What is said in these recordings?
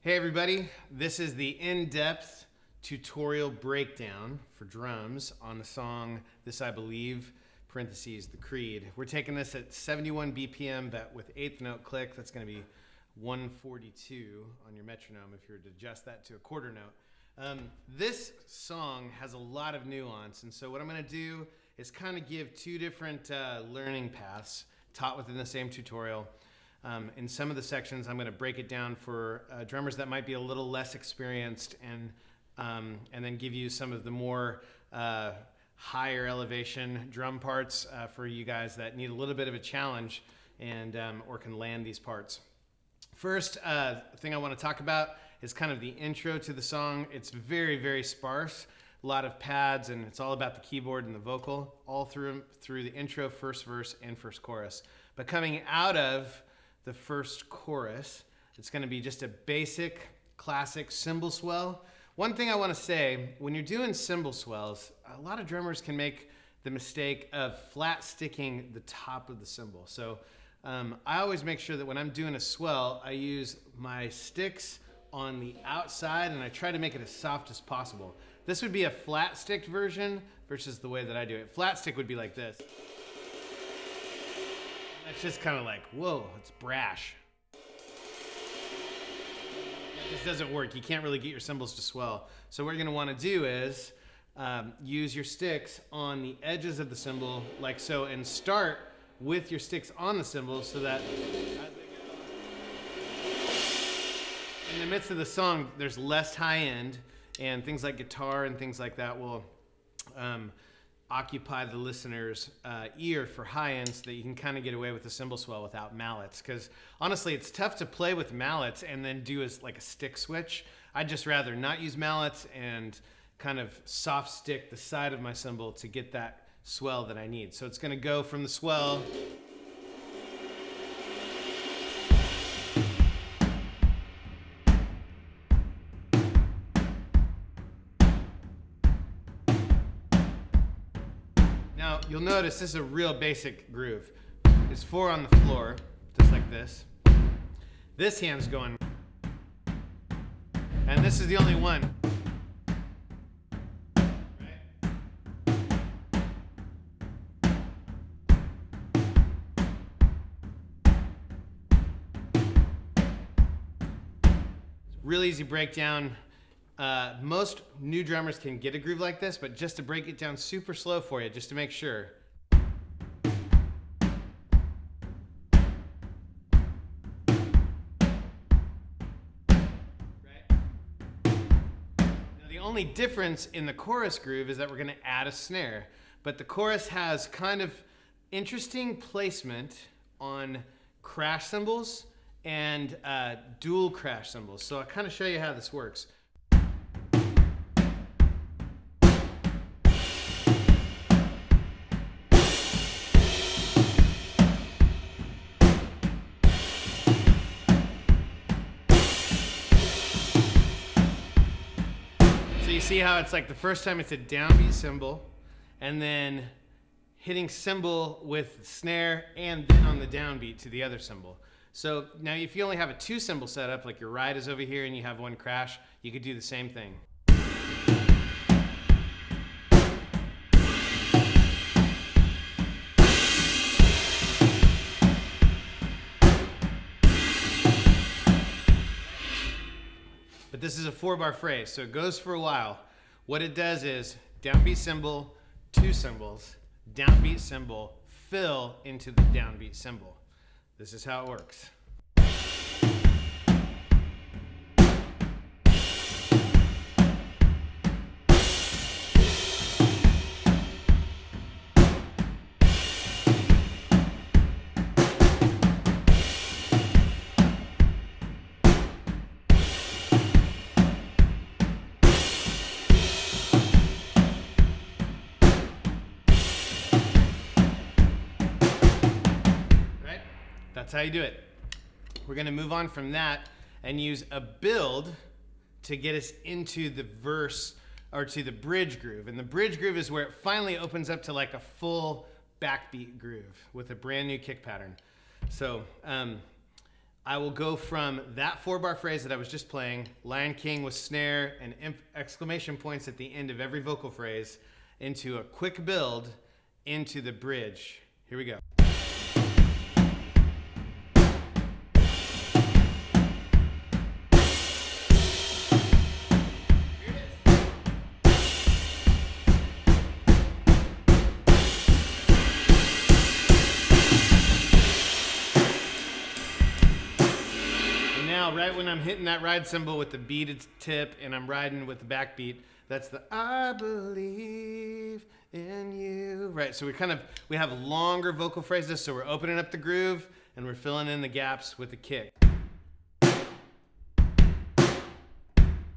Hey everybody, this is the in-depth tutorial breakdown for drums on the song This I Believe, parentheses, the Creed. We're taking this at 71 BPM, but with eighth note click, that's going to be 142 on your metronome if you were to adjust that to a quarter note. This song has a lot of nuance, and so what I'm going to do is kind of give two different learning paths taught within the same tutorial. In some of the sections, I'm going to break it down for drummers that might be a little less experienced, and then give you some of the more higher elevation drum parts for you guys that need a little bit of a challenge and or can land these parts. First thing I want to talk about is kind of the intro to the song. It's very, very sparse, a lot of pads, and it's all about the keyboard and the vocal all through the intro, first verse, and first chorus. But coming out of the first chorus, it's going to be just a basic, classic cymbal swell. One thing I want to say, when you're doing cymbal swells, a lot of drummers can make the mistake of flat sticking the top of the cymbal. So I always make sure that when I'm doing a swell, I use my sticks on the outside and I try to make it as soft as possible. This would be a flat sticked version versus the way that I do it. Flat stick would be like this. That's just kind of like, whoa, it's brash. This doesn't work. You can't really get your cymbals to swell. So what you're going to want to do is use your sticks on the edges of the cymbal like so, and start with your sticks on the cymbal so that as they go in the midst of the song, there's less high end, and things like guitar and things like that will occupy the listener's ear for high end, so that you can kind of get away with the cymbal swell without mallets. Because honestly, it's tough to play with mallets and then do like a stick switch. I'd just rather not use mallets and kind of soft stick the side of my cymbal to get that swell that I need. So it's going to go from the swell . Now, you'll notice this is a real basic groove. There's 4 on the floor, just like this. This hand's going, and this is the only one. Right? Real easy breakdown. Most new drummers can get a groove like this, but just to break it down super slow for you, just to make sure. Right? Now, the only difference in the chorus groove is that we're going to add a snare, but the chorus has kind of interesting placement on crash cymbals and dual crash cymbals. So I'll kind of show you how this works. See how it's like the first time it's a downbeat cymbal, and then hitting cymbal with snare, and then on the downbeat to the other cymbal. So now if you only have a 2 cymbal setup, like your ride is over here and you have one crash, you could do the same thing. But this is a 4-bar phrase, so it goes for a while. What it does is downbeat cymbal, 2 cymbals, downbeat cymbal, fill into the downbeat cymbal. This is how it works. That's how you do it. We're going to move on from that and use a build to get us into the verse, or to the bridge groove. And the bridge groove is where it finally opens up to like a full backbeat groove with a brand new kick pattern. So I will go from that 4-bar phrase that I was just playing, Lion King with snare and exclamation points at the end of every vocal phrase, into a quick build into the bridge. Here we go. Right when I'm hitting that ride cymbal with the beaded tip and I'm riding with the backbeat, that's the I believe in you. Right, so we have longer vocal phrases, so we're opening up the groove and we're filling in the gaps with the kick. This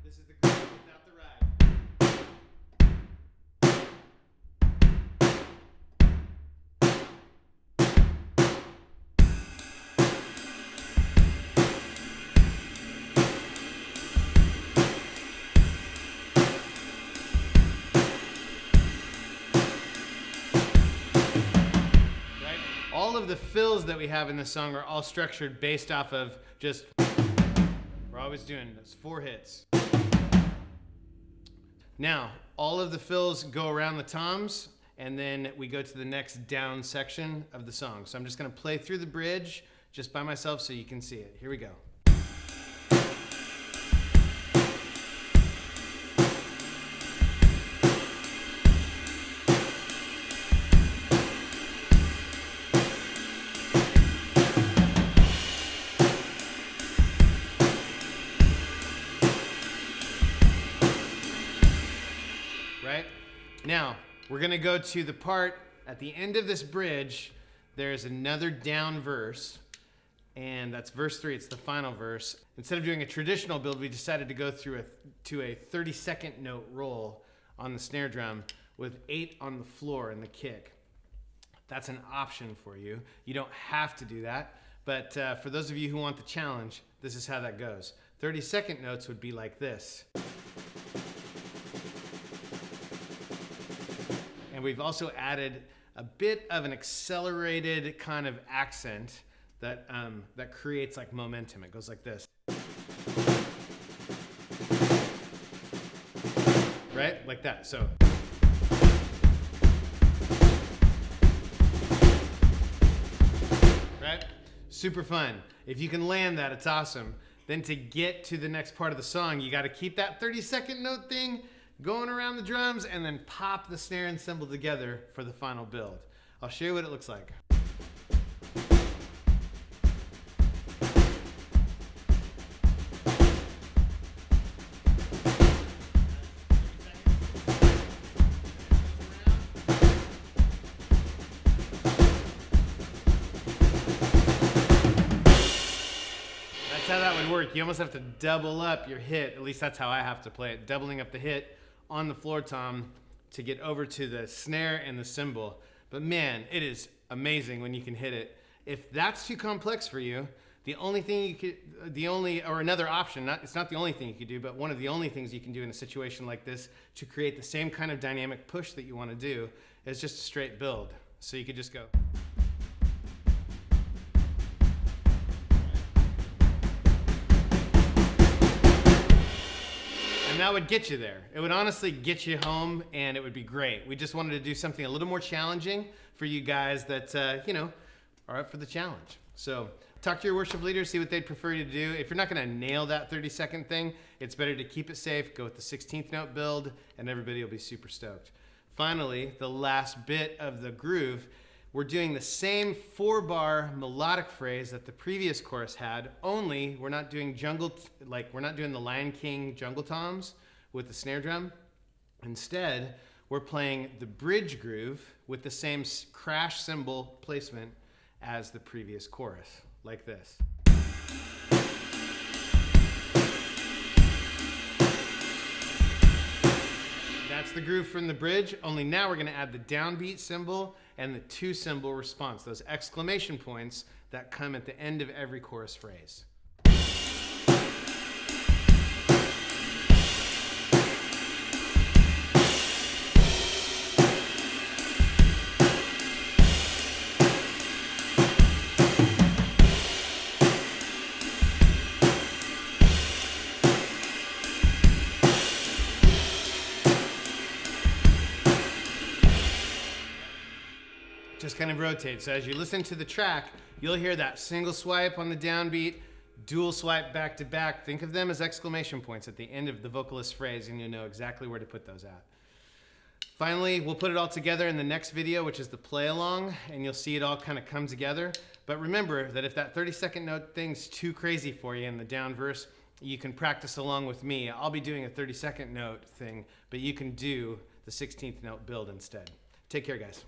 is the groove without the ride. All of the fills that we have in this song are all structured based off of just, we're always doing this, 4 hits. Now, all of the fills go around the toms, and then we go to the next down section of the song. So I'm just gonna play through the bridge just by myself so you can see it. Here we go. Right? Now, we're going to go to the part at the end of this bridge. There's another down verse, and that's verse 3. It's the final verse. Instead of doing a traditional build, we decided to go through to a 30-second note roll on the snare drum with 8 on the floor in the kick. That's an option for you. You don't have to do that, but for those of you who want the challenge, this is how that goes. 30-second notes would be like this. And we've also added a bit of an accelerated kind of accent that creates like momentum. It goes like this. Right? Like that. So. Right? Super fun. If you can land that, it's awesome. Then to get to the next part of the song, you got to keep that 30-second note thing going around the drums, and then pop the snare and cymbal together for the final build. I'll show you what it looks like. That's how that would work. You almost have to double up your hit. At least that's how I have to play it. Doubling up the hit on the floor tom to get over to the snare and the cymbal. But man, it is amazing when you can hit it. If that's too complex for you, the only thing you could, another option, it's not the only thing you could do, but one of the only things you can do in a situation like this to create the same kind of dynamic push that you want to do is just a straight build. So you could just go. And that would get you there. It would honestly get you home, and it would be great. We just wanted to do something a little more challenging for you guys that, are up for the challenge. So talk to your worship leader, see what they'd prefer you to do. If you're not going to nail that 30-second thing, it's better to keep it safe, go with the 16th note build, and everybody will be super stoked. Finally, the last bit of the groove, we're doing the same 4-bar melodic phrase that the previous chorus had, only we're not doing we're not doing the Lion King jungle toms with the snare drum. Instead, we're playing the bridge groove with the same crash cymbal placement as the previous chorus, like this. That's the groove from the bridge, only now we're going to add the downbeat cymbal and the 2 cymbal response, those exclamation points that come at the end of every chorus phrase. just kind of rotate. So as you listen to the track, you'll hear that single swipe on the downbeat, dual swipe back to back. Think of them as exclamation points at the end of the vocalist phrase, and you'll know exactly where to put those at. Finally, we'll put it all together in the next video, which is the play along, and you'll see it all kind of come together. But remember that if that 30-second note thing's too crazy for you in the down verse, you can practice along with me. I'll be doing a 30-second note thing, but you can do the 16th note build instead. Take care, guys.